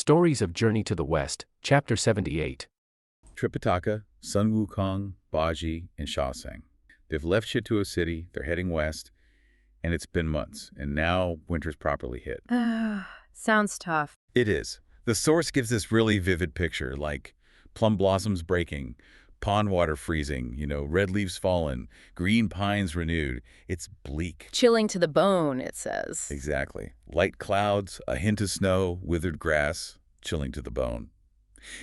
Stories of Journey to the West, Chapter 78. Tripitaka, Sun Wukong, Baji, and Shaoseng. They've left Shitou City, they're heading west, and it's been months, and now winter's properly hit. Sounds tough. It is. The source gives this really vivid picture, like plum blossoms breaking, pond water freezing, red leaves fallen, green pines renewed. It's bleak. Chilling to the bone, it says. Exactly. Light clouds, a hint of snow, withered grass, chilling to the bone.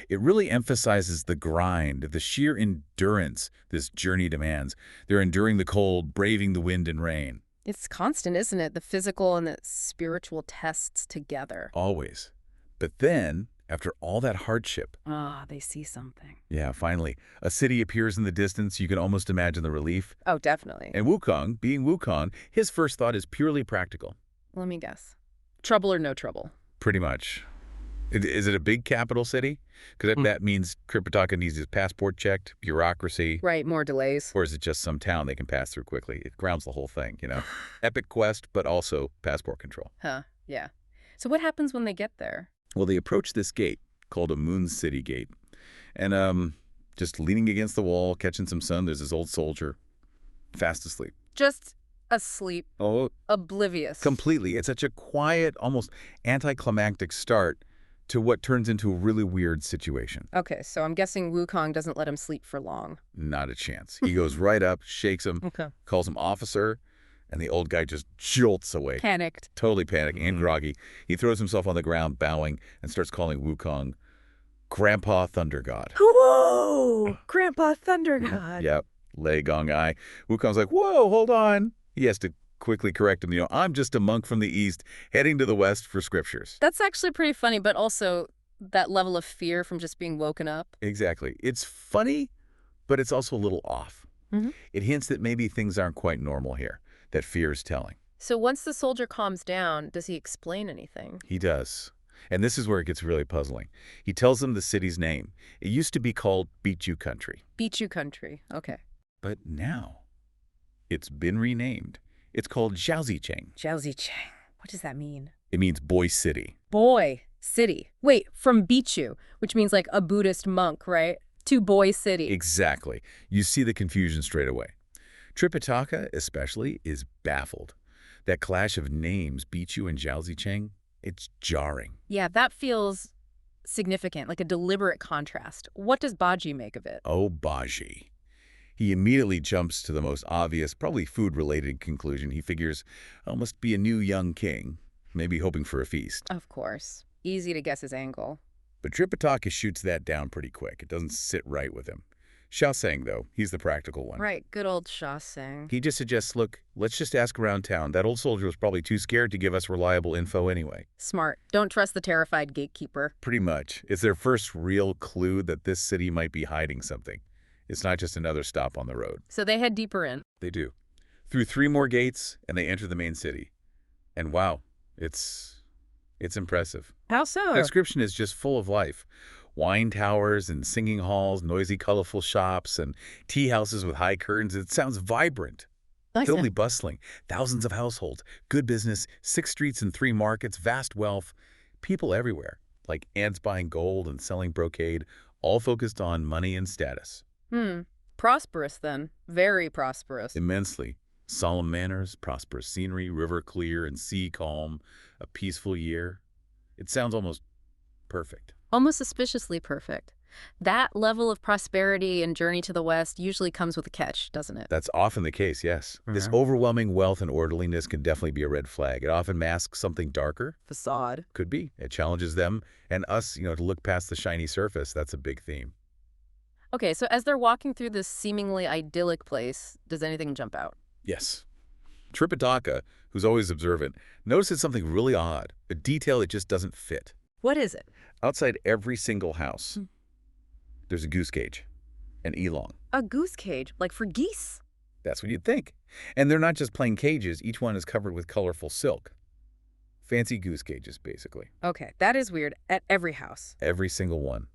It really emphasizes the grind, the sheer endurance this journey demands. They're enduring the cold, braving the wind and rain. It's constant, isn't it? The physical and the spiritual tests together. Always. But then, after all that hardship... they see something. Yeah, finally, a city appears in the distance. You can almost imagine the relief. Oh, definitely. And Wukong, being Wukong, his first thought is purely practical. Let me guess. Trouble or no trouble? Pretty much. Is it a big capital city? Because that means Tripitaka needs his passport checked, bureaucracy. Right, more delays. Or is it just some town they can pass through quickly? It grounds the whole thing, Epic quest, but also passport control. Yeah. So what happens when they get there? Well, they approach this gate, called a Moon City Gate. And just leaning against the wall, catching some sun, there's this old soldier, fast asleep. Just asleep. Oh. Oblivious. Completely. It's such a quiet, almost anticlimactic start to what turns into a really weird situation. Okay, so I'm guessing Wukong doesn't let him sleep for long. Not a chance. He goes right up, shakes him, calls him officer, and the old guy just jolts away. Panicked. Totally panicking and groggy. He throws himself on the ground, bowing, and starts calling Wukong Grandpa Thunder God. Whoa! Grandpa Thunder God. Yep. Lei Gong Ai. Wukong's like, whoa, hold on. He has to quickly correct him. I'm just a monk from the east, heading to the west for scriptures. That's actually pretty funny, but also that level of fear from just being woken up. Exactly. It's funny, but it's also a little off. It hints that maybe things aren't quite normal here, that fear is telling. So once the soldier calms down, does he explain anything? He does. And this is where it gets really puzzling. He tells them the city's name. It used to be called Bichu Country. Bichu Country. Okay. But now it's been renamed. It's called Zhaozicheng. Zhaozicheng. What does that mean? It means boy city. Boy city. Wait, from Bichu, which means like a Buddhist monk, right? To boy city. Exactly. You see the confusion straight away. Tripitaka, especially, is baffled. That clash of names, Bichu and Zhaozicheng, it's jarring. Yeah, that feels significant, like a deliberate contrast. What does Baji make of it? Oh, Baji. He immediately jumps to the most obvious, probably food-related conclusion. He figures, must be a new young king, maybe hoping for a feast. Of course. Easy to guess his angle. But Tripitaka shoots that down pretty quick. It doesn't sit right with him. Shaoseng, though, he's the practical one. Right, good old Shaoseng. He just suggests, look, let's just ask around town. That old soldier was probably too scared to give us reliable info anyway. Smart. Don't trust the terrified gatekeeper. Pretty much. It's their first real clue that this city might be hiding something. It's not just another stop on the road. So they head deeper in. They do. Through 3 more gates, and they enter the main city. And wow, it's impressive. How so? The description is just full of life. Wine towers and singing halls, noisy, colorful shops, and tea houses with high curtains. It sounds vibrant. Totally bustling. Thousands of households, good business, 6 streets and 3 markets, vast wealth. People everywhere, like ants buying gold and selling brocade, all focused on money and status. Prosperous then. Very prosperous. Immensely. Solemn manners, prosperous scenery, river clear and sea calm, a peaceful year. It sounds almost perfect. Almost suspiciously perfect. That level of prosperity and journey to the West usually comes with a catch, doesn't it? That's often the case, yes. This overwhelming wealth and orderliness can definitely be a red flag. It often masks something darker. Facade. Could be. It challenges them and us, to look past the shiny surface. That's a big theme. Okay, so as they're walking through this seemingly idyllic place, does anything jump out? Yes. Tripitaka, who's always observant, notices something really odd, a detail that just doesn't fit. What is it? Outside every single house, there's a goose cage, an elong. A goose cage, like for geese? That's what you'd think. And they're not just plain cages. Each one is covered with colorful silk. Fancy goose cages, basically. Okay, that is weird. At every house. Every single one.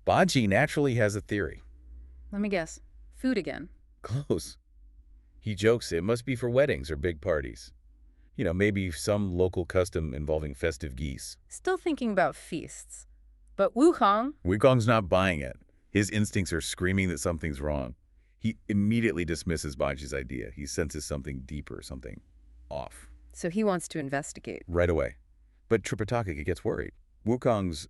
Baji naturally has a theory. Let me guess. Food again. Close. He jokes it must be for weddings or big parties. Maybe some local custom involving festive geese. Still thinking about feasts. But Wukong, Wukong's not buying it. His instincts are screaming that something's wrong. He immediately dismisses Baji's idea. He senses something deeper, something off. so he wants to investigate. Right away. But Tripitaka gets worried. Wukong's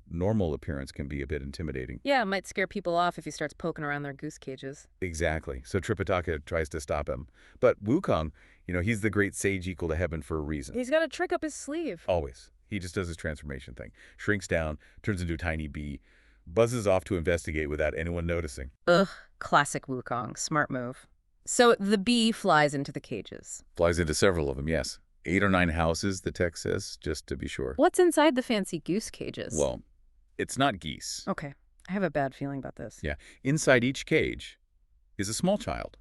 normal appearance can be a bit intimidating. Yeah, it might scare people off if he starts poking around their goose cages. Exactly. So Tripitaka tries to stop him. But Wukong, he's the great sage equal to heaven for a reason. He's got a trick up his sleeve. Always. He just does his transformation thing. Shrinks down, turns into a tiny bee, buzzes off to investigate without anyone noticing. Ugh, classic Wukong. Smart move. So the bee flies into the cages. Flies into several of them, yes. 8 or 9 houses, the text says, just to be sure. What's inside the fancy goose cages? Well, it's not geese. Okay, I have a bad feeling about this. Yeah. Inside each cage is a small child,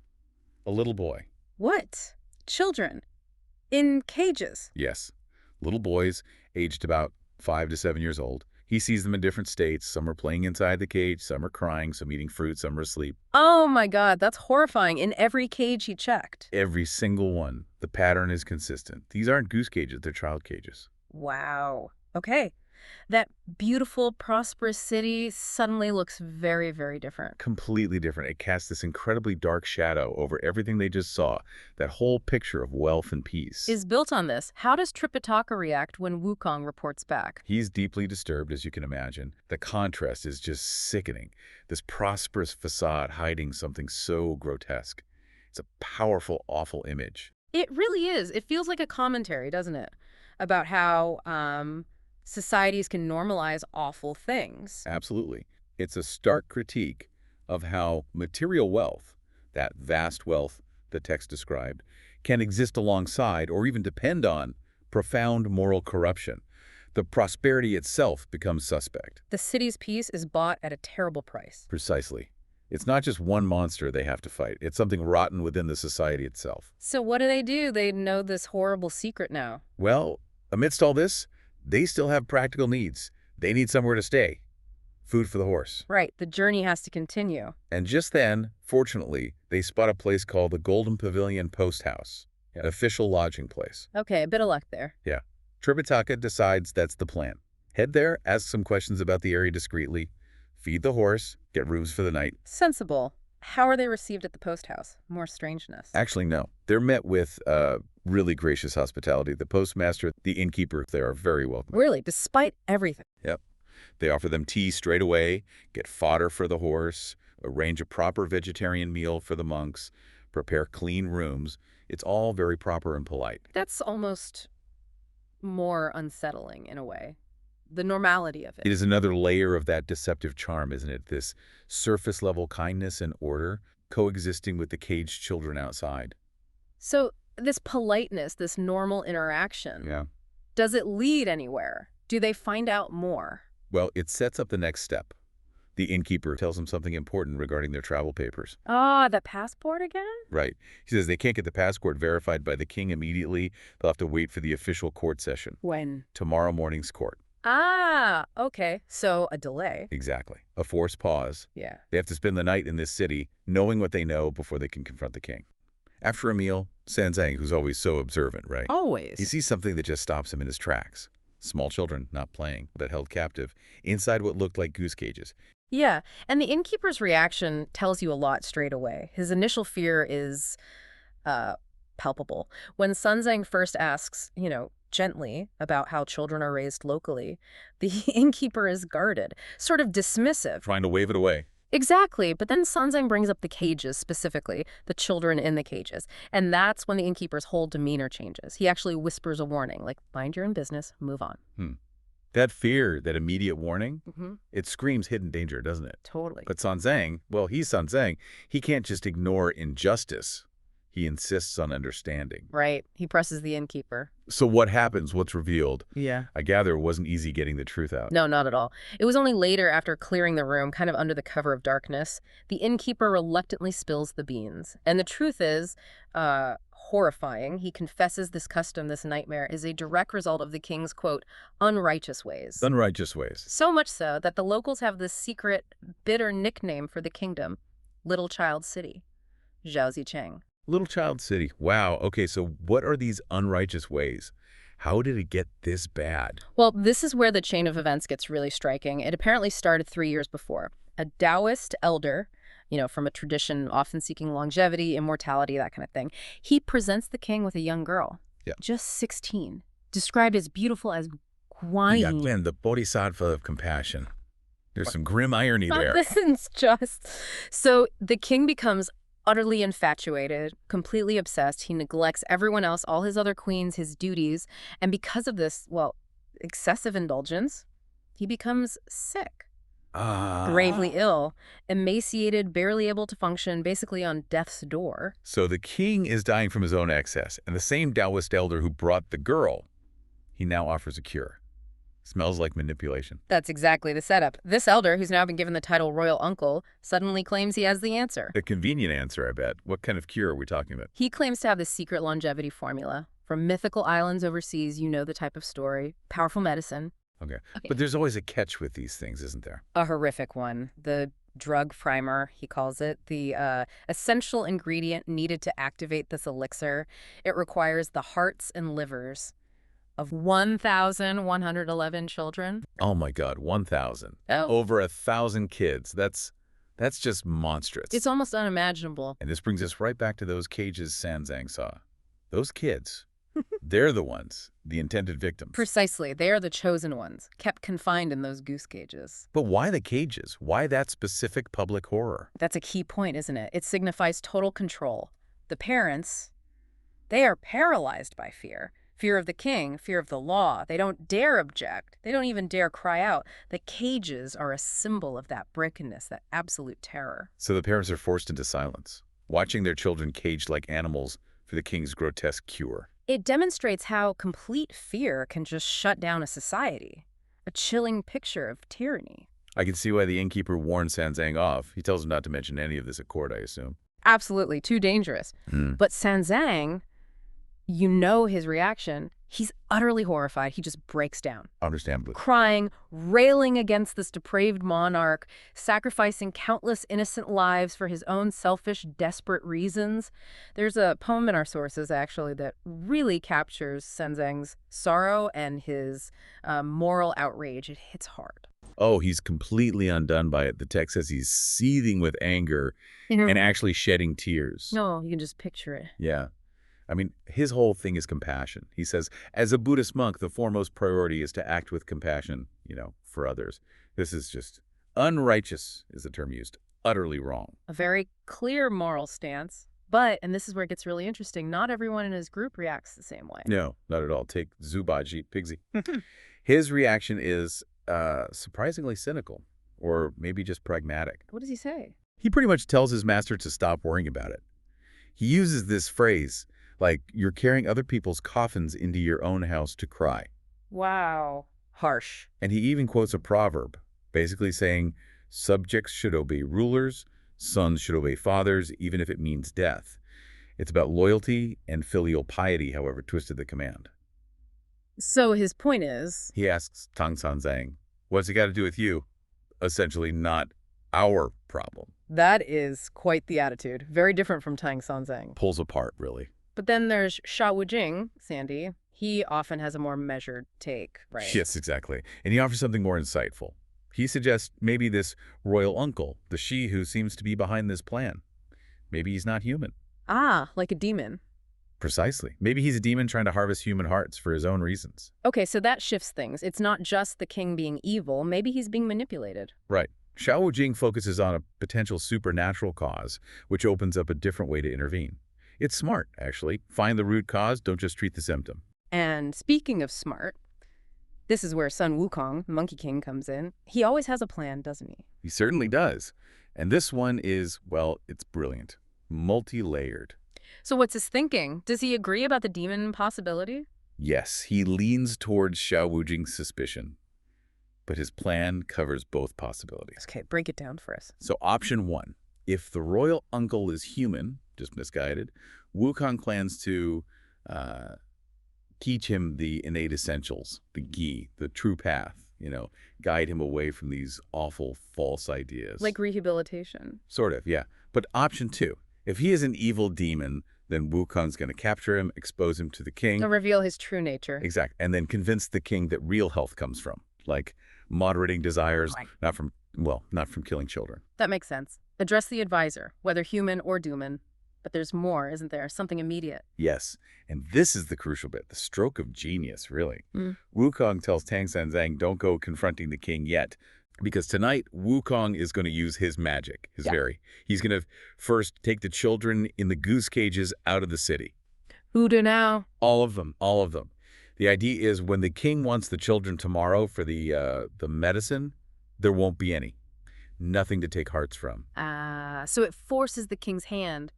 a little boy. What? Children? In cages? Yes. Little boys, aged about 5 to 7 years old. He sees them in different states. Some are playing inside the cage, some are crying, some eating fruit, some are asleep. Oh my god, that's horrifying. In every cage he checked. Every single one. The pattern is consistent. These aren't goose cages, they're child cages. Wow. Okay. That beautiful, prosperous city suddenly looks very, very different. Completely different. It casts this incredibly dark shadow over everything they just saw. That whole picture of wealth and peace Is built on this. How does Tripitaka react when Wukong reports back? He's deeply disturbed, as you can imagine. The contrast is just sickening. This prosperous facade hiding something so grotesque. It's a powerful, awful image. It really is. It feels like a commentary, doesn't it? About how societies can normalize awful things. Absolutely. It's a stark critique of how material wealth, that vast wealth the text described, can exist alongside or even depend on profound moral corruption. The prosperity itself becomes suspect. The city's peace is bought at a terrible price. Precisely. It's not just one monster they have to fight. It's something rotten within the society itself. So what do? They know this horrible secret now. Well, amidst all this, they still have practical needs. They need somewhere to stay. Food for the horse. Right, the journey has to continue. And just then, fortunately, they spot a place called the Golden Pavilion Post House, an official lodging place. Okay, a bit of luck there. Yeah. Tripitaka decides that's the plan. Head there, ask some questions about the area discreetly, feed the horse, get rooms for the night. Sensible. How are they received at the post house? More strangeness. Actually, no. They're met with really gracious hospitality. The postmaster, the innkeeper, they are very welcome. Really, despite everything. Yep. They offer them tea straight away, get fodder for the horse, arrange a proper vegetarian meal for the monks, prepare clean rooms. It's all very proper and polite. That's almost more unsettling in a way. The normality of it. It is another layer of that deceptive charm, isn't it? This surface-level kindness and order coexisting with the caged children outside. So this politeness, this normal interaction, Yeah. does it lead anywhere? Do they find out more? Well, it sets up the next step. The innkeeper tells them something important regarding their travel papers. Ah, the passport again? Right. He says they can't get the passport verified by the king immediately. They'll have to wait for the official court session. When? Tomorrow morning's court. Ah, okay. So a delay. Exactly. A forced pause. Yeah. They have to spend the night in this city, knowing what they know before they can confront the king. After a meal, Sanzang, who's always so observant, right? Always. He sees something that just stops him in his tracks. Small children, not playing, but held captive, inside what looked like goose cages. Yeah, and the innkeeper's reaction tells you a lot straight away. His initial fear is palpable. When Sunzang first asks, gently about how children are raised locally, the innkeeper is guarded, sort of dismissive. Trying to wave it away. Exactly, but then Sunzang brings up the cages specifically, the children in the cages, and that's when the innkeeper's whole demeanor changes. He actually whispers a warning, like, mind your own business, move on. That fear, that immediate warning, Mm-hmm. it screams hidden danger, doesn't it? Totally. But Sanzang, well, he's Sanzang. He can't just ignore injustice. He insists on understanding. Right, he presses the innkeeper. So what happens? What's revealed? Yeah. I gather it wasn't easy getting the truth out. No, not at all. It was only later, after clearing the room, kind of under the cover of darkness, the innkeeper reluctantly spills the beans. And the truth is, horrifying. He confesses this custom, this nightmare, is a direct result of the king's, quote, unrighteous ways. Unrighteous ways. So much so that the locals have this secret, bitter nickname for the kingdom, Little Child City, Zhaozicheng. Little child city. Wow. Okay, so what are these unrighteous ways? How did it get this bad? Well, this is where the chain of events gets really striking. It apparently started 3 years before. A Taoist elder, from a tradition often seeking longevity, immortality, that kind of thing, he presents the king with a young girl, Yeah. just 16, described as beautiful as wine. Yeah, man, the bodhisattva of compassion. There's some grim irony there. This is just... So the king becomes utterly infatuated, completely obsessed. He neglects everyone else, all his other queens, his duties. And because of this, excessive indulgence, he becomes sick. Gravely ill, emaciated, barely able to function, basically on death's door. So the king is dying from his own excess, and the same Taoist elder who brought the girl, he now offers a cure. Smells like manipulation. That's exactly the setup. This elder, who's now been given the title Royal Uncle, suddenly claims he has the answer. A convenient answer, I bet. What kind of cure are we talking about? He claims to have the secret longevity formula. From mythical islands overseas, you know the type of story. Powerful medicine. Okay. But there's always a catch with these things, isn't there? A horrific one. The drug primer, he calls it. The essential ingredient needed to activate this elixir. It requires the hearts and livers of 1,111 children. Oh my God, 1,000. Oh. Over 1,000 kids. That's just monstrous. It's almost unimaginable. And this brings us right back to those cages Sanzang saw. Those kids, they're the ones, the intended victims. Precisely. They are the chosen ones, kept confined in those goose cages. But why the cages? Why that specific public horror? That's a key point, isn't it? It signifies total control. The parents, they are paralyzed by fear. Fear of the king, fear of the law. They don't dare object. They don't even dare cry out. The cages are a symbol of that brokenness, that absolute terror. So the parents are forced into silence, watching their children caged like animals for the king's grotesque cure. It demonstrates how complete fear can just shut down a society. A chilling picture of tyranny. I can see why the innkeeper warned Sanzang off. He tells him not to mention any of this at court, I assume. Absolutely, too dangerous. But Sanzang, you know his reaction. He's utterly horrified. He just breaks down. Understandably. Crying, railing against this depraved monarch, sacrificing countless innocent lives for his own selfish, desperate reasons. There's a poem in our sources, actually, that really captures Sanzang's sorrow and his moral outrage. It hits hard. Oh, he's completely undone by it. The text says he's seething with anger and actually shedding tears. No, you can just picture it. Yeah. I mean, his whole thing is compassion. He says, as a Buddhist monk, the foremost priority is to act with compassion, for others. This is just unrighteous, is the term used. Utterly wrong. A very clear moral stance. But, and this is where it gets really interesting, not everyone in his group reacts the same way. No, not at all. Take Zubaji, Pigsy. His reaction is surprisingly cynical, or maybe just pragmatic. What does he say? He pretty much tells his master to stop worrying about it. He uses this phrase, like, you're carrying other people's coffins into your own house to cry. Wow. Harsh. And he even quotes a proverb, basically saying, subjects should obey rulers, sons should obey fathers, even if it means death. It's about loyalty and filial piety, however twisted the command. So his point is... He asks Tang Sanzang, what's it got to do with you? Essentially not our problem. That is quite the attitude. Very different from Tang Sanzang. Pulls apart, really. But then there's Sha Wujing, Sandy. He often has a more measured take, right? Yes, exactly. And he offers something more insightful. He suggests maybe this royal uncle, the she who seems to be behind this plan. Maybe he's not human. Ah, like a demon. Precisely. Maybe he's a demon trying to harvest human hearts for his own reasons. Okay, so that shifts things. It's not just the king being evil. Maybe he's being manipulated. Right. Xiao Wujing focuses on a potential supernatural cause, which opens up a different way to intervene. It's smart, actually. Find the root cause, don't just treat the symptom. And speaking of smart, this is where Sun Wukong, Monkey King, comes in. He always has a plan, doesn't he? He certainly does. And this one is, well, it's brilliant. Multi-layered. So what's his thinking? Does he agree about the demon possibility? Yes, he leans towards Xiao Wujing's suspicion. But his plan covers both possibilities. Okay, break it down for us. So option one, if the royal uncle is human, just misguided, Wukong plans to teach him the innate essentials, the gi, the true path, guide him away from these awful false ideas. Like rehabilitation. Sort of, yeah. But option two, If he is an evil demon, then Wukong's going to capture him, expose him to the king. To reveal his true nature. Exactly. And then convince the king that real health comes from, like moderating desires, not from killing children. That makes sense. Address the advisor, whether human or Dooman. But there's more, isn't there? Something immediate. Yes. And this is the crucial bit, the stroke of genius, really. Wukong tells Tang Sanzang, don't go confronting the king yet. Because tonight, Wukong is going to use his magic, He's going to first take the children in the goose cages out of the city. Who do now? All of them. The idea is when the king wants the children tomorrow for the medicine, there won't be any. Nothing to take hearts from. So it forces the king's hand.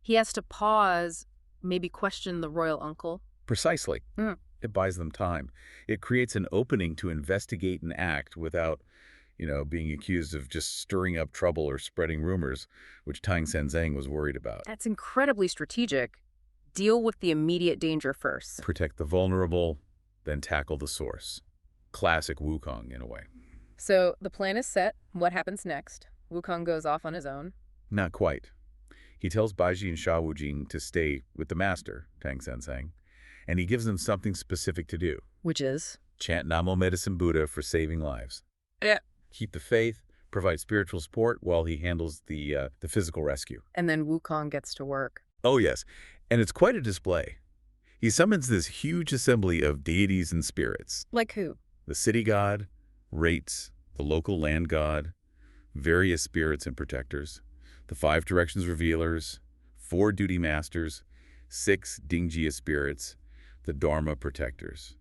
He has to pause, maybe question the royal uncle. Precisely. It buys them time. It creates an opening to investigate and act without, being accused of just stirring up trouble or spreading rumors, which Tang Sanzang was worried about. That's incredibly strategic. Deal with the immediate danger first. Protect the vulnerable, then tackle the source. Classic Wukong, in a way. So the plan is set. What happens next? Wukong goes off on his own? Not quite. He tells Baiji and Sha Wujing to stay with the master, Tang Sanzang, and he gives them something specific to do. Which is? Chant Namo Medicine Buddha for saving lives. Yeah. Keep the faith, provide spiritual support while he handles the physical rescue. And then Wukong gets to work. Oh, yes. And it's quite a display. He summons this huge assembly of deities and spirits. Like who? The city god, Rates, the local land god, various spirits and protectors, the 5 directions revealers, 4 duty masters, 6 Dingjia spirits, the Dharma protectors.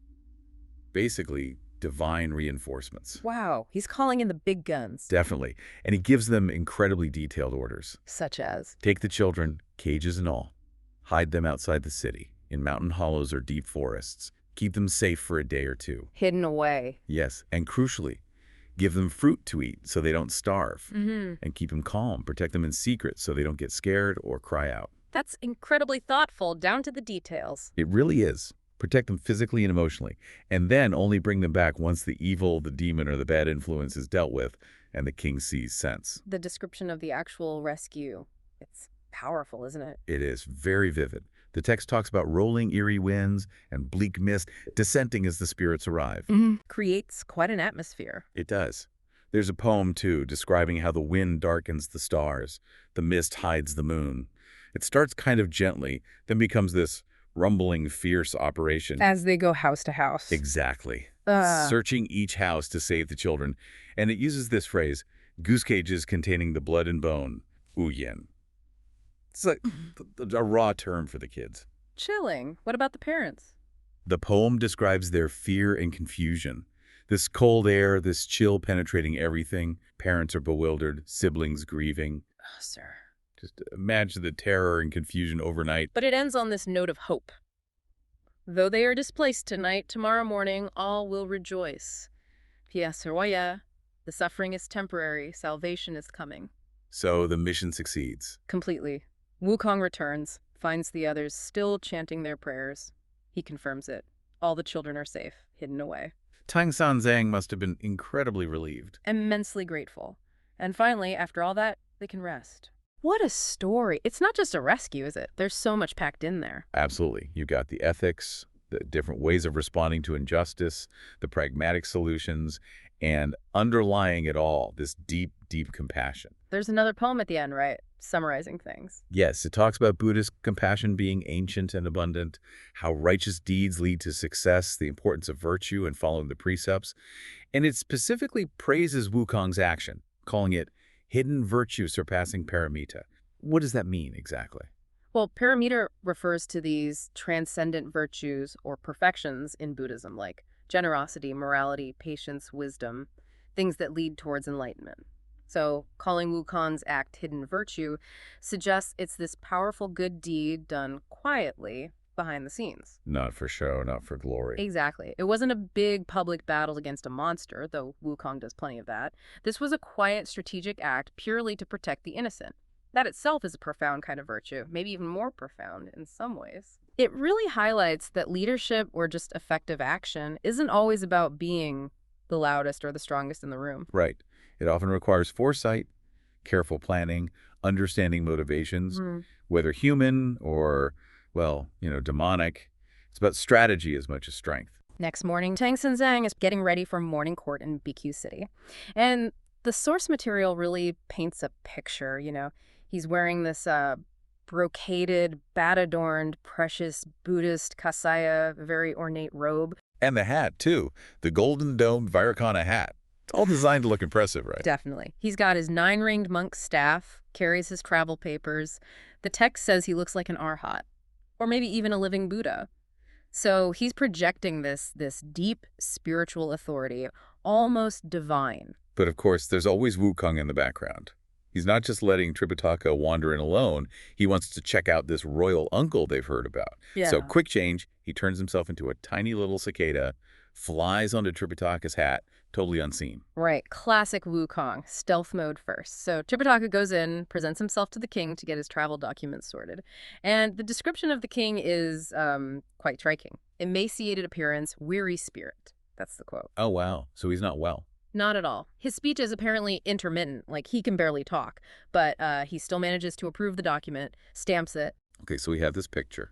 Basically, divine reinforcements. Wow, he's calling in the big guns. Definitely. And he gives them incredibly detailed orders. Such as? Take the children, cages and all. Hide them outside the city, in mountain hollows or deep forests. Keep them safe for a day or 2. Hidden away. Yes, and crucially, give them fruit to eat so they don't starve. And keep them calm. Protect them in secret so they don't get scared or cry out. That's incredibly thoughtful, down to the details. It really is. Protect them physically and emotionally, and then only bring them back once the evil, the demon, or the bad influence is dealt with and the king sees sense. The description of the actual rescue, it's powerful, isn't it? It is very vivid. The text talks about rolling eerie winds and bleak mist descending as the spirits arrive. Creates quite an atmosphere. It does. There's a poem, too, describing how the wind darkens the stars, the mist hides the moon. It starts kind of gently, then becomes this rumbling, fierce operation. As they go house to house. Exactly. Searching each house to save the children. And it uses this phrase, goose cages containing the blood and bone, Uyen. It's like a raw term for the kids. Chilling. What about the parents? The poem describes their fear and confusion. This cold air, this chill penetrating everything. Parents are bewildered, siblings grieving. Oh, sir. Just imagine the terror and confusion overnight. But it ends on this note of hope. Though they are displaced tonight, tomorrow morning all will rejoice. The suffering is temporary, salvation is coming. So the mission succeeds. Completely. Wukong returns, finds the others still chanting their prayers. He confirms it. All the children are safe, hidden away. Tang Sanzang must have been incredibly relieved. Immensely grateful. And finally, after all that, they can rest. What a story. It's not just a rescue, is it? There's so much packed in there. Absolutely. You've got the ethics, the different ways of responding to injustice, the pragmatic solutions, and underlying it all, this deep, deep compassion. There's another poem at the end, right? Summarizing things. Yes, it talks about Buddhist compassion being ancient and abundant, how righteous deeds lead to success, the importance of virtue and following the precepts. And it specifically praises Wukong's action, calling it hidden virtue surpassing paramita. What does that mean exactly? Well, paramita refers to these transcendent virtues or perfections in Buddhism, like generosity, morality, patience, wisdom, things that lead towards enlightenment. So calling Wukong's act hidden virtue suggests it's this powerful good deed done quietly behind the scenes. Not for show, not for glory. Exactly. It wasn't a big public battle against a monster, though Wukong does plenty of that. This was a quiet, strategic act purely to protect the innocent. That itself is a profound kind of virtue, maybe even more profound in some ways. It really highlights that leadership or just effective action isn't always about being the loudest or the strongest in the room. Right. It often requires foresight, careful planning, understanding motivations, Mm. whether human or, well, demonic. It's about strategy as much as strength. Next morning, Tang Xinzang is getting ready for morning court in BQ City. And the source material really paints a picture, He's wearing this brocaded, bat-adorned, precious Buddhist kasaya, very ornate robe. And the hat, too. The golden-domed Vairocana hat. It's all designed to look impressive, right? Definitely. He's got his 9-ringed monk staff, carries his travel papers. The text says he looks like an arhat, or maybe even a living Buddha. So he's projecting this deep spiritual authority, almost divine. But of course, there's always Wukong in the background. He's not just letting Tripitaka wander in alone. He wants to check out this royal uncle they've heard about. Yeah. So quick change, he turns himself into a tiny little cicada, flies onto Tripitaka's hat, totally unseen. Right. Classic Wukong. Stealth mode first. So Tripitaka goes in, presents himself to the king to get his travel documents sorted. And the description of the king is quite striking. Emaciated appearance, weary spirit. That's the quote. Oh, wow. So he's not well. Not at all. His speech is apparently intermittent, like he can barely talk, but he still manages to approve the document, stamps it. Okay, so we have this picture.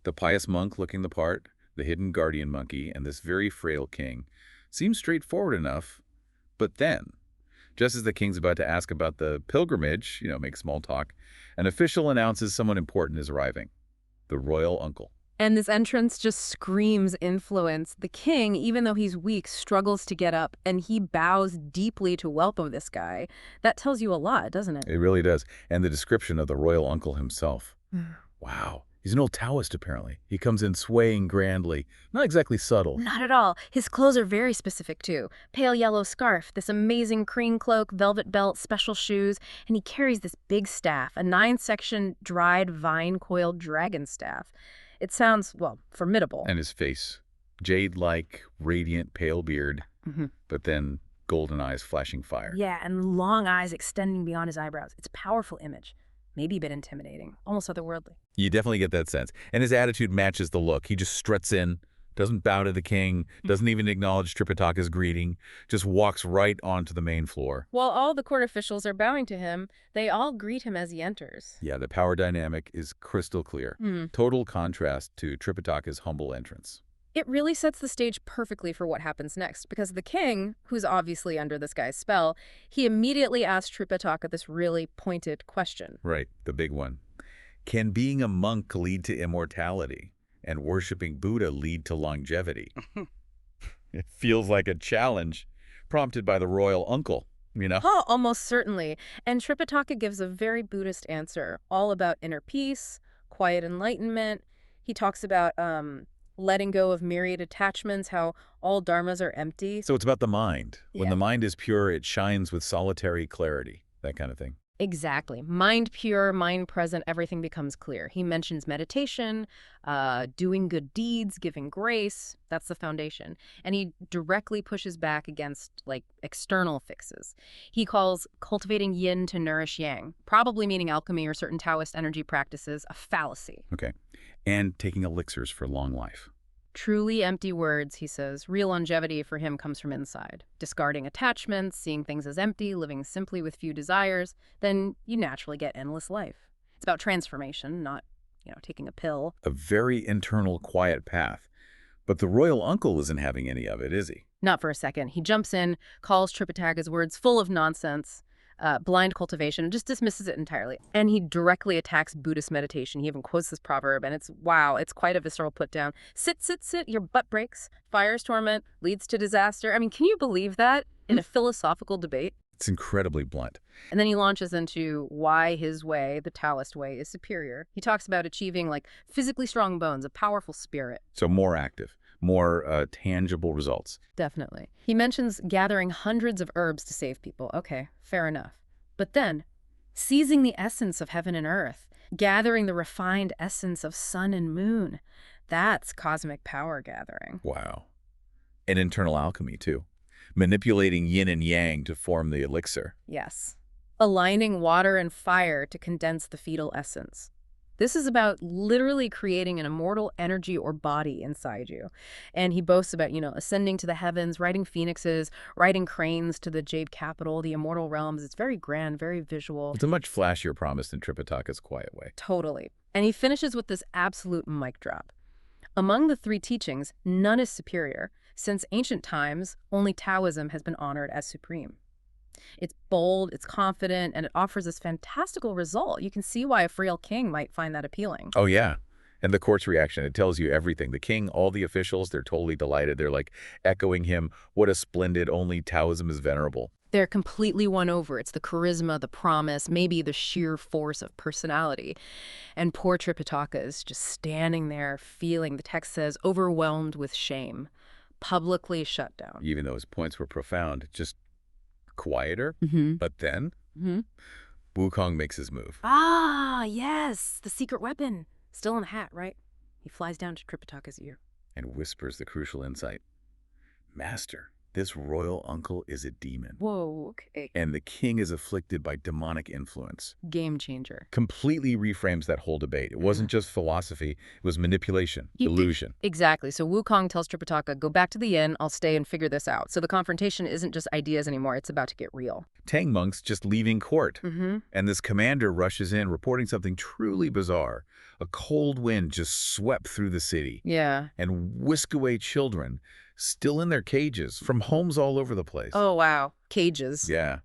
The pious monk looking the part, the hidden guardian monkey, and this very frail king. Seems straightforward enough, but then, just as the king's about to ask about the pilgrimage, make small talk, an official announces someone important is arriving. The royal uncle. And this entrance just screams influence. The king, even though he's weak, struggles to get up, and he bows deeply to welcome this guy. That tells you a lot, doesn't it? It really does. And the description of the royal uncle himself. Wow. He's an old Taoist, apparently. He comes in swaying grandly. Not exactly subtle. Not at all. His clothes are very specific, too. Pale yellow scarf, this amazing cream cloak, velvet belt, special shoes, and he carries this big staff, a 9-section dried vine-coiled dragon staff. It sounds, well, formidable. And his face. Jade-like, radiant, pale beard, but then golden eyes flashing fire. Yeah, and long eyes extending beyond his eyebrows. It's a powerful image. Maybe a bit intimidating, almost otherworldly. You definitely get that sense. And his attitude matches the look. He just struts in, doesn't bow to the king, doesn't even acknowledge Tripitaka's greeting, just walks right onto the main floor. While all the court officials are bowing to him, they all greet him as he enters. Yeah, the power dynamic is crystal clear. Total contrast to Tripitaka's humble entrance. It really sets the stage perfectly for what happens next, because the king, who's obviously under this guy's spell, he immediately asks Tripitaka this really pointed question. Right, the big one. Can being a monk lead to immortality? And worshiping Buddha lead to longevity? It feels like a challenge, prompted by the royal uncle, Oh, almost certainly. And Tripitaka gives a very Buddhist answer, all about inner peace, quiet enlightenment. He talks about letting go of myriad attachments, how all dharmas are empty. So it's about the mind. When Yeah. the mind is pure, it shines with solitary clarity, that kind of thing. Exactly. Mind pure, mind present, everything becomes clear. He mentions meditation, doing good deeds, giving grace. That's the foundation. And he directly pushes back against, external fixes. He calls cultivating yin to nourish yang, probably meaning alchemy or certain Taoist energy practices, a fallacy. Okay. And taking elixirs for long life. Truly empty words, he says. Real longevity for him comes from inside. Discarding attachments, seeing things as empty, living simply with few desires, then you naturally get endless life. It's about transformation, not, taking a pill. A very internal, quiet path. But the royal uncle isn't having any of it, is he? Not for a second. He jumps in, calls Tripitaka's words full of nonsense, blind cultivation, just dismisses it entirely. And he directly attacks Buddhist meditation. He even quotes this proverb, and it's quite a visceral put down. Sit, sit, sit, your butt breaks. Fire's torment leads to disaster. I mean, can you believe that in a philosophical debate? It's incredibly blunt. And then he launches into why his way, the Taoist way, is superior. He talks about achieving physically strong bones, a powerful spirit. So more active, more tangible results. Definitely. He mentions gathering hundreds of herbs to save people. Okay, fair enough. But then, seizing the essence of heaven and earth, gathering the refined essence of sun and moon, that's cosmic power gathering. Wow. And internal alchemy, too. Manipulating yin and yang to form the elixir. Yes. Aligning water and fire to condense the fetal essence. This is about literally creating an immortal energy or body inside you. And he boasts about, ascending to the heavens, riding phoenixes, riding cranes to the jade capital, the immortal realms. It's very grand, very visual. It's a much flashier promise than Tripitaka's quiet way. Totally. And he finishes with this absolute mic drop. Among the three teachings, none is superior. Since ancient times, only Taoism has been honored as supreme. It's bold, it's confident, and it offers this fantastical result. You can see why a frail king might find that appealing. Oh, yeah. And the court's reaction, it tells you everything. The king, all the officials, they're totally delighted. They're like echoing him. What a splendid, only Taoism is venerable. They're completely won over. It's the charisma, the promise, maybe the sheer force of personality. And poor Tripitaka is just standing there feeling, the text says, overwhelmed with shame, publicly shut down. Even though his points were profound, just quieter. But then, Wukong makes his move. Ah, yes, the secret weapon. Still in the hat, right? He flies down to Tripitaka's ear. And whispers the crucial insight. Master, this royal uncle is a demon. Whoa, okay. And the king is afflicted by demonic influence. Game changer. Completely reframes that whole debate. It wasn't just philosophy, it was manipulation, illusion. Exactly. So Wukong tells Tripitaka, go back to the inn, I'll stay and figure this out. So the confrontation isn't just ideas anymore, it's about to get real. Tang monks just leaving court. And this commander rushes in, reporting something truly bizarre. A cold wind just swept through the city. Yeah. And whisked away children, still in their cages, from homes all over the place. Oh, wow. Cages. Yeah.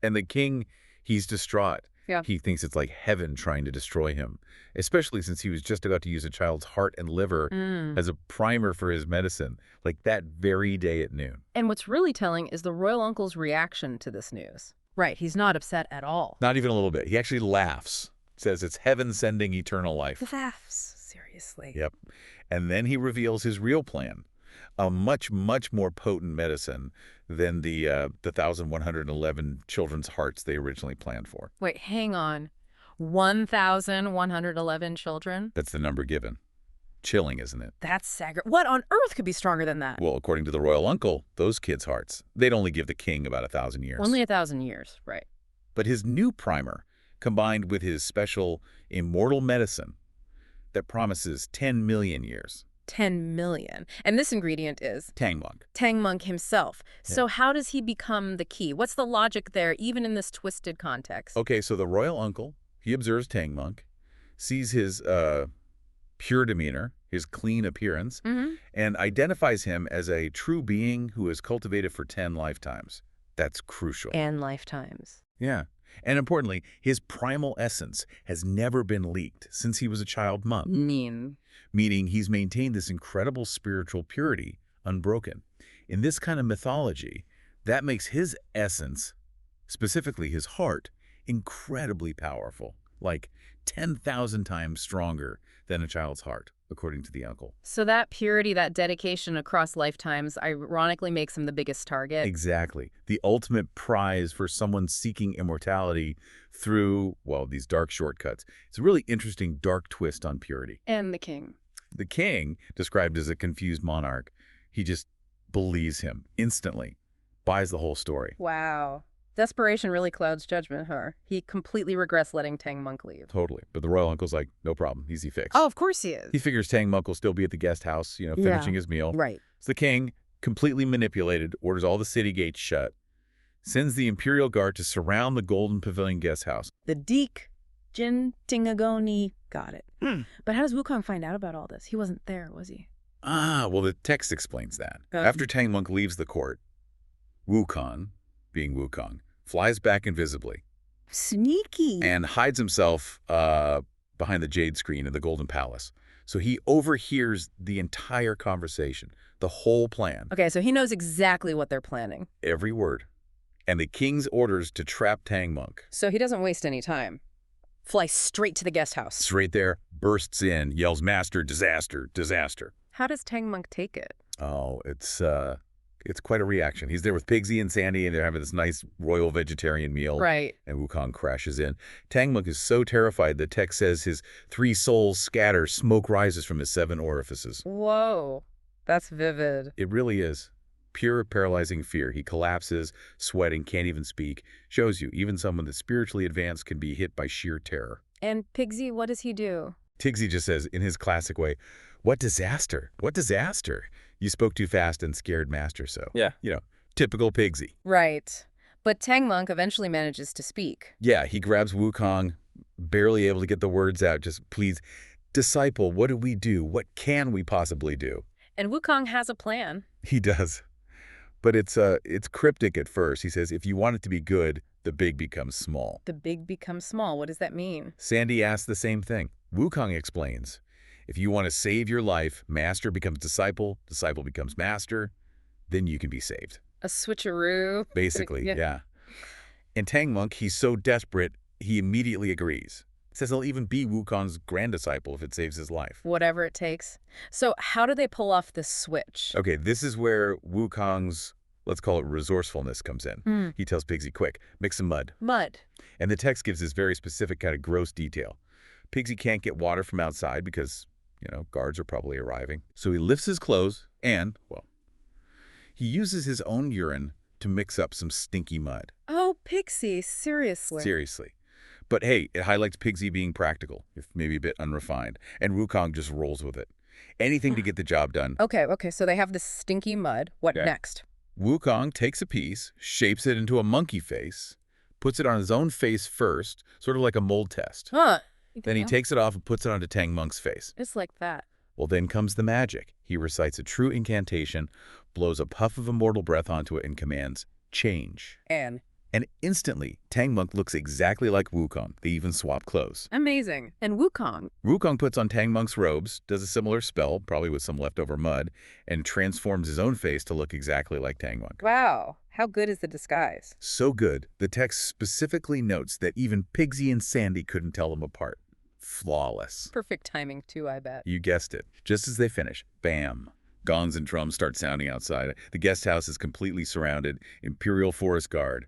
And the king, he's distraught. Yeah. He thinks it's like heaven trying to destroy him, especially since he was just about to use a child's heart and liver as a primer for his medicine, like that very day at noon. And what's really telling is the royal uncle's reaction to this news. Right, he's not upset at all. Not even a little bit. He actually laughs, says it's heaven sending eternal life. Laughs, seriously. Yep. And then he reveals his real plan, a much, much more potent medicine than the 1,111 children's hearts they originally planned for. Wait, hang on. 1,111 children? That's the number given. Chilling, isn't it? That's sacrilege. What on earth could be stronger than that? Well, according to the royal uncle, those kids' hearts, they'd only give the king about 1,000 years. Only 1,000 years, right. But his new primer, combined with his special immortal medicine that promises 10 million years. 10 million. And this ingredient is? Tang monk. Tang monk himself. Yeah. So how does he become the key? What's the logic there, even in this twisted context? Okay, so the royal uncle, he observes Tang monk, sees his pure demeanor, his clean appearance, and identifies him as a true being who is cultivated for 10 lifetimes. That's crucial. And lifetimes. Yeah. And importantly, his primal essence has never been leaked since he was a child monk. Meaning he's maintained this incredible spiritual purity unbroken. In this kind of mythology, that makes his essence, specifically his heart, incredibly powerful, like 10,000 times stronger than a child's heart, according to the uncle. So that purity, that dedication across lifetimes, ironically makes him the biggest target. Exactly. The ultimate prize for someone seeking immortality through, well, these dark shortcuts. It's a really interesting dark twist on purity. And the king. The king, described as a confused monarch, he just believes him instantly, buys the whole story. Wow. Desperation really clouds judgment, huh? He completely regrets letting Tang monk leave. Totally. But the royal uncle's like, no problem, easy fix. Oh, of course he is. He figures Tang monk will still be at the guest house, finishing his meal. Right. So the king, completely manipulated, orders all the city gates shut, sends the imperial guard to surround the Golden Pavilion guest house. The Deek, Jin Tingagoni, got it. But how does Wukong find out about all this? He wasn't there, was he? Well, the text explains that. After Tang monk leaves the court, Wukong, being Wukong, flies back invisibly. Sneaky. And hides himself behind the jade screen in the Golden Palace. So he overhears the entire conversation, the whole plan. Okay, so he knows exactly what they're planning. Every word. And the king's orders to trap Tang monk. So he doesn't waste any time. Fly straight to the guest house. Straight there, bursts in, yells, "Master, disaster, disaster." How does Tang monk take it? Oh, it's quite a reaction. He's there with Pigsy and Sandy, and they're having this nice royal vegetarian meal. Right. And Wukong crashes in. Tang monk is so terrified, the text says his 3 souls scatter, smoke rises from his 7 orifices. Whoa, that's vivid. It really is. Pure paralyzing fear. He collapses, sweating, can't even speak. Shows you, even someone that's spiritually advanced can be hit by sheer terror. And Pigsy, what does he do? Tigsy just says, in his classic way, "What disaster? What disaster? You spoke too fast and scared Master so." Yeah. Typical Pigsy. Right. But Tang Monk eventually manages to speak. Yeah, he grabs Wukong, barely able to get the words out, just, "Please, disciple, what do we do? What can we possibly do?" And Wukong has a plan. He does. But it's cryptic at first. He says, if you want it to be good, the big becomes small. The big becomes small. What does that mean? Sandy asks the same thing. Wukong explains, if you want to save your life, master becomes disciple, disciple becomes master, then you can be saved. A switcheroo. Basically, Yeah. yeah. And Tang Monk, he's so desperate, he immediately agrees. Says he'll even be Wukong's grand disciple if it saves his life. Whatever it takes. So how do they pull off this switch? Okay, this is where Wukong's, let's call it resourcefulness, comes in. He tells Pigsy, quick, mix some mud. Mud. And the text gives this very specific kind of gross detail. Pigsy can't get water from outside because, guards are probably arriving. So he lifts his clothes and, well, he uses his own urine to mix up some stinky mud. Oh, Pixie, seriously. Seriously. But hey, it highlights Pigsy being practical, if maybe a bit unrefined, and Wukong just rolls with it. Anything to get the job done. Okay, so they have this stinky mud. What next? Wukong takes a piece, shapes it into a monkey face, puts it on his own face first, sort of like a mold test. Huh. Then he takes it off and puts it onto Tang Monk's face. It's like that. Well, then comes the magic. He recites a true incantation, blows a puff of immortal breath onto it, and commands, change. And instantly, Tang Monk looks exactly like Wukong. They even swap clothes. Amazing. And Wukong? Wukong puts on Tang Monk's robes, does a similar spell, probably with some leftover mud, and transforms his own face to look exactly like Tang Monk. Wow. How good is the disguise? So good, the text specifically notes that even Pigsy and Sandy couldn't tell them apart. Flawless. Perfect timing, too, I bet. You guessed it. Just as they finish, bam. Gongs and drums start sounding outside. The guest house is completely surrounded. Imperial Forest Guard.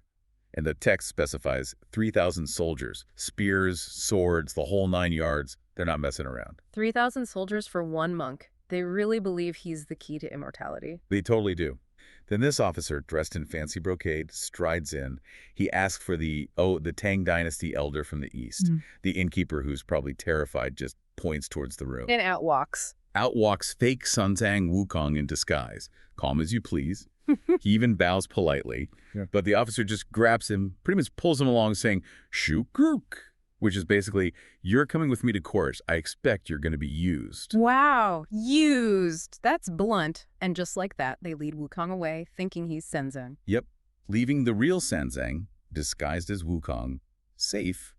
And the text specifies 3,000 soldiers, spears, swords, the whole 9 yards. They're not messing around. 3,000 soldiers for one monk. They really believe he's the key to immortality. They totally do. Then this officer, dressed in fancy brocade, strides in. He asks for the Tang Dynasty elder from the east. The innkeeper, who's probably terrified, just points towards the room. And out walks. Out walks fake Sunzang Wukong in disguise. Calm as you please. He even bows politely, but the officer just grabs him, pretty much pulls him along saying, "Shukuk," which is basically, you're coming with me to court. I expect you're going to be used. Wow, used. That's blunt. And just like that, they lead Wukong away, thinking he's Senzang. Yep, leaving the real Senzang, disguised as Wukong, safe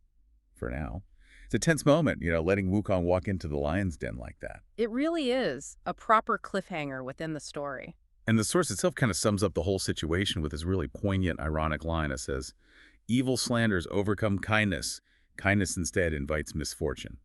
for now. It's a tense moment, letting Wukong walk into the lion's den like that. It really is a proper cliffhanger within the story. And the source itself kind of sums up the whole situation with this really poignant, ironic line. It says, evil slanders overcome kindness. Kindness instead invites misfortune.